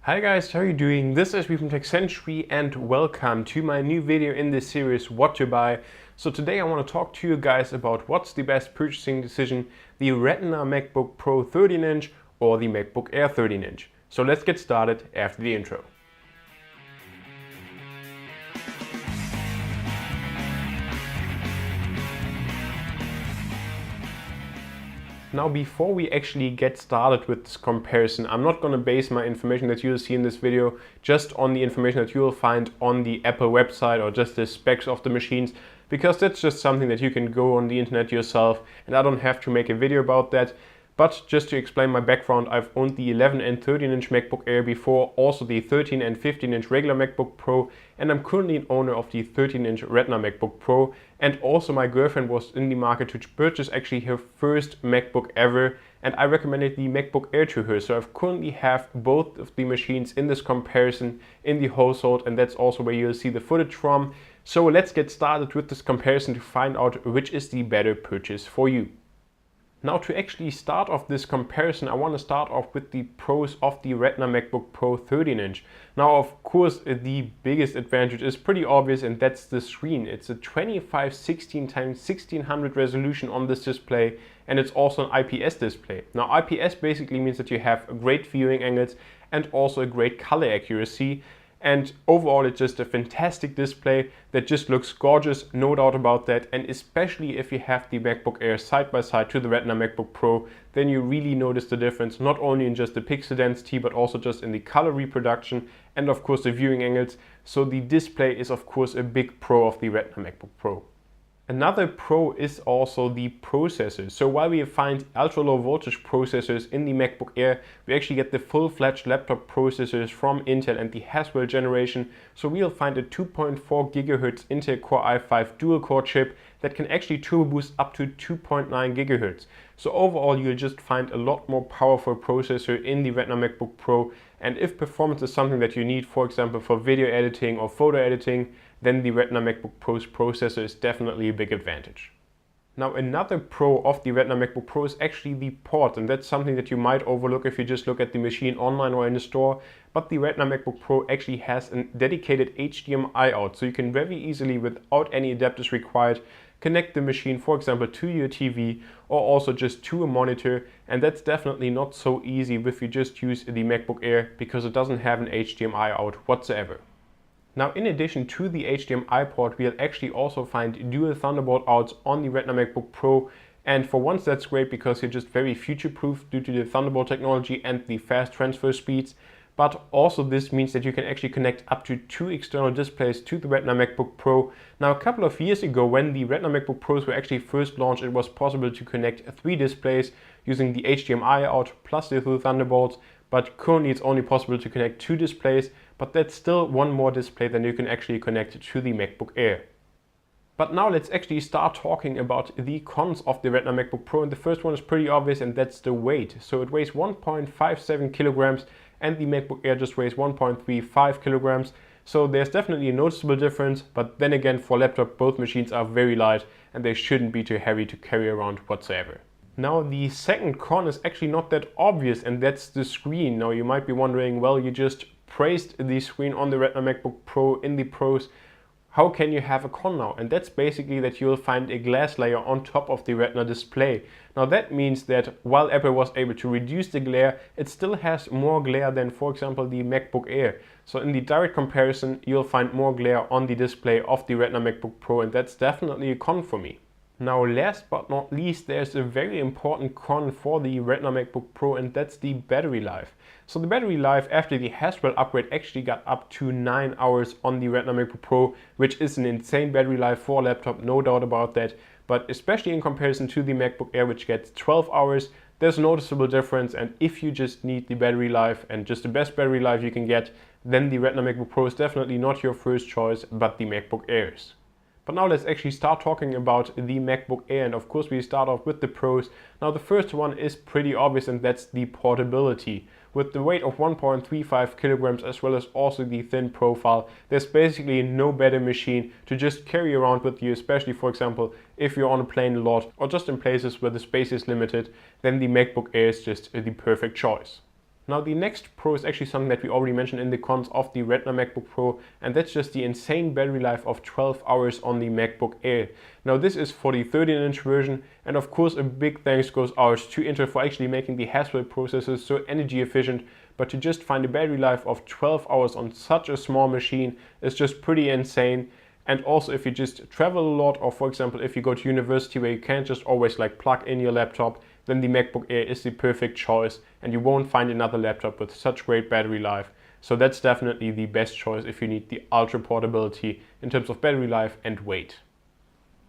Hi guys, how are you doing? This is from TechCentury and welcome to my new video in this series, What to Buy. So today I want to talk to you guys about what's the best purchasing decision, the Retina MacBook Pro 13-inch or the MacBook Air 13-inch. So let's get started after the intro. Now before we actually get started with this comparison, I'm not going to base my information that you'll see in this video just on the information that you will find on the Apple website or just the specs of the machines, because that's just something that you can go on the internet yourself and I don't have to make a video about that. But just to explain my background, I've owned the 11 and 13-inch MacBook Air before, also the 13 and 15-inch regular MacBook Pro, and I'm currently an owner of the 13-inch Retina MacBook Pro. And also my girlfriend was in the market to purchase actually her first MacBook ever, and I recommended the MacBook Air to her. So I currently have both of the machines in this comparison in the household, and that's also where you'll see the footage from. So let's get started with this comparison to find out which is the better purchase for you. Now to actually start off this comparison, I want to start off with the pros of the Retina MacBook Pro 13-inch. Now of course the biggest advantage is pretty obvious, and that's the screen. It's a 2516 x 1600 resolution on this display, and it's also an IPS display. Now IPS basically means that you have great viewing angles and also a great color accuracy. And overall it's just a fantastic display that just looks gorgeous, no doubt about that. And especially if you have the MacBook Air side by side to the Retina MacBook Pro, then you really notice the difference, not only in just the pixel density but also just in the color reproduction and of course the viewing angles. So the display is of course a big pro of the Retina MacBook Pro. Another pro is also the processor. So while we find ultra low voltage processors in the MacBook Air, we actually get the full-fledged laptop processors from Intel and the Haswell generation. So we'll find a 2.4 GHz Intel Core i5 dual-core chip that can actually turbo boost up to 2.9 GHz. So overall you'll just find a lot more powerful processor in the Retina MacBook Pro. And if performance is something that you need, for example for video editing or photo editing, then the Retina MacBook Pro's processor is definitely a big advantage. Now another pro of the Retina MacBook Pro is actually the port, and that's something that you might overlook if you just look at the machine online or in the store. But the Retina MacBook Pro actually has a dedicated HDMI out, so you can very easily, without any adapters required, connect the machine, for example, to your TV or also just to a monitor. And that's definitely not so easy if you just use the MacBook Air, because it doesn't have an HDMI out whatsoever. Now in addition to the HDMI port, we'll actually also find dual Thunderbolt outs on the Retina MacBook Pro. And for once that's great, because you're just very future-proof due to the Thunderbolt technology and the fast transfer speeds. But also this means that you can actually connect up to 2 external displays to the Retina MacBook Pro. Now a couple of years ago, when the Retina MacBook Pros were actually first launched, it was possible to connect 3 displays using the HDMI out plus the 2 Thunderbolts. But currently it's only possible to connect 2 displays, but that's still one more display than you can actually connect to the MacBook Air. But now let's actually start talking about the cons of the Retina MacBook Pro, and the first one is pretty obvious, and that's the weight. So it weighs 1.57 kilograms and the MacBook Air just weighs 1.35 kilograms. So there's definitely a noticeable difference, but then again for laptop both machines are very light and they shouldn't be too heavy to carry around whatsoever. Now the second con is actually not that obvious, and that's the screen. Now you might be wondering, well, you just praised the screen on the Retina MacBook Pro in the pros, how can you have a con now? And that's basically that you'll find a glass layer on top of the Retina display. Now that means that while Apple was able to reduce the glare, it still has more glare than, for example, the MacBook Air. So in the direct comparison, you'll find more glare on the display of the Retina MacBook Pro, and that's definitely a con for me. Now last but not least, there's a very important con for the Retina MacBook Pro, and that's the battery life. So the battery life after the Haswell upgrade actually got up to 9 hours on the Retina MacBook Pro, which is an insane battery life for a laptop, no doubt about that. But especially in comparison to the MacBook Air, which gets 12 hours, there's a noticeable difference. And if you just need the battery life and just the best battery life you can get, then the Retina MacBook Pro is definitely not your first choice, but the MacBook Airs. But now let's actually start talking about the MacBook Air, and of course we start off with the pros. Now the first one is pretty obvious, and that's the portability. With the weight of 1.35 kilograms as well as also the thin profile, there's basically no better machine to just carry around with you, especially for example if you're on a plane a lot or just in places where the space is limited, then the MacBook Air is just the perfect choice. Now the next pro is actually something that we already mentioned in the cons of the Retina MacBook Pro, and that's just the insane battery life of 12 hours on the MacBook Air. Now this is for the 13-inch version, and of course a big thanks goes out to Intel for actually making the Haswell processors so energy efficient, but to just find a battery life of 12 hours on such a small machine is just pretty insane. And also if you just travel a lot, or for example if you go to university where you can't just always like plug in your laptop, then the MacBook Air is the perfect choice, and you won't find another laptop with such great battery life. So that's definitely the best choice if you need the ultra portability in terms of battery life and weight.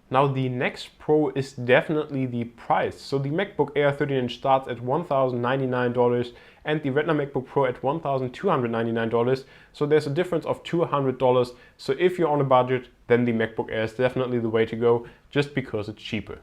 Now the next pro is definitely the price. So the MacBook Air 13-inch starts at $1,099 and the Retina MacBook Pro at $1,299. So there's a difference of $200. So if you're on a budget, then the MacBook Air is definitely the way to go, just because it's cheaper.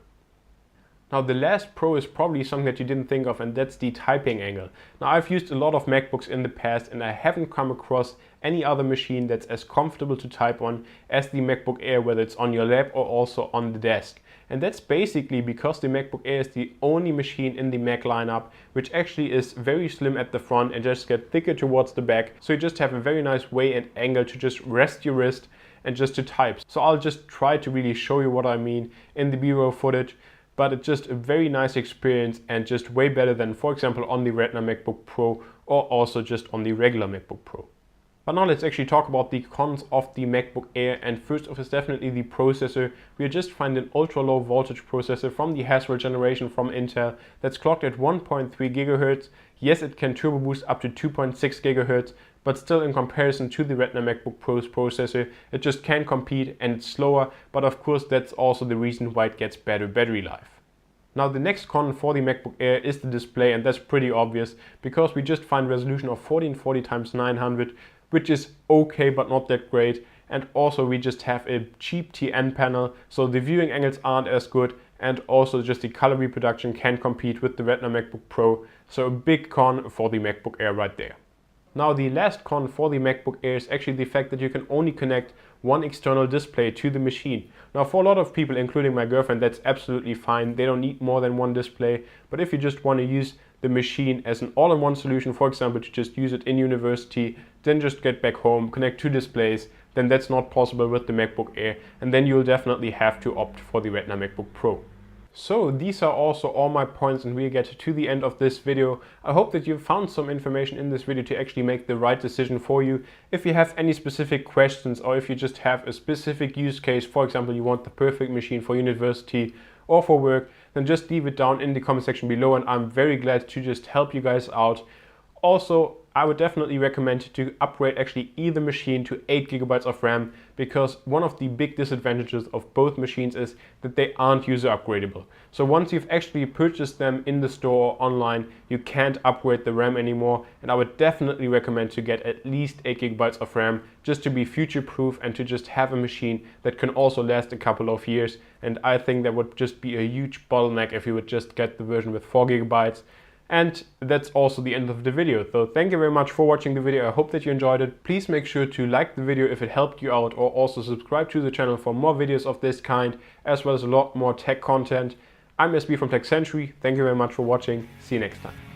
Now the last pro is probably something that you didn't think of, and that's the typing angle. Now I've used a lot of MacBooks in the past and I haven't come across any other machine that's as comfortable to type on as the MacBook Air, whether it's on your lap or also on the desk. And that's basically because the MacBook Air is the only machine in the Mac lineup which actually is very slim at the front and just get thicker towards the back. So you just have a very nice way and angle to just rest your wrist and just to type. So I'll just try to really show you what I mean in the B-roll footage. But it's just a very nice experience and just way better than, for example, on the Retina MacBook Pro or also just on the regular MacBook Pro. But now let's actually talk about the cons of the MacBook Air, and first off is definitely the processor. We just find an ultra low voltage processor from the Haswell generation from Intel that's clocked at 1.3 GHz. Yes, it can turbo boost up to 2.6 GHz, but still in comparison to the Retina MacBook Pro's processor, it just can't compete and it's slower, but of course that's also the reason why it gets better battery life. Now the next con for the MacBook Air is the display, and that's pretty obvious because we just find resolution of 1440x900, which is okay but not that great, and also we just have a cheap TN panel, so the viewing angles aren't as good, and also just the color reproduction can't compete with the Retina MacBook Pro, so a big con for the MacBook Air right there. Now the last con for the MacBook Air is actually the fact that you can only connect one external display to the machine. Now for a lot of people, including my girlfriend, that's absolutely fine. They don't need more than one display. But if you just want to use the machine as an all-in-one solution, for example, to just use it in university, then just get back home, connect two displays, then that's not possible with the MacBook Air. And then you'll definitely have to opt for the Retina MacBook Pro. So these are also all my points, and we get to the end of this video. I hope that you found some information in this video to actually make the right decision for you. If you have any specific questions, or if you just have a specific use case, for example, you want the perfect machine for university or for work, then just leave it down in the comment section below, and I'm very glad to just help you guys out. Also, I would definitely recommend to upgrade actually either machine to 8 GB of RAM, because one of the big disadvantages of both machines is that they aren't user upgradable. So once you've actually purchased them in the store or online, you can't upgrade the RAM anymore, and I would definitely recommend to get at least 8 GB of RAM just to be future proof and to just have a machine that can also last a couple of years. And I think that would just be a huge bottleneck if you would just get the version with 4 GB. And that's also the end of the video. So thank you very much for watching the video. I hope that you enjoyed it. Please make sure to like the video if it helped you out, or also subscribe to the channel for more videos of this kind, as well as a lot more tech content. I'm SB from Tech Century. Thank you very much for watching. See you next time.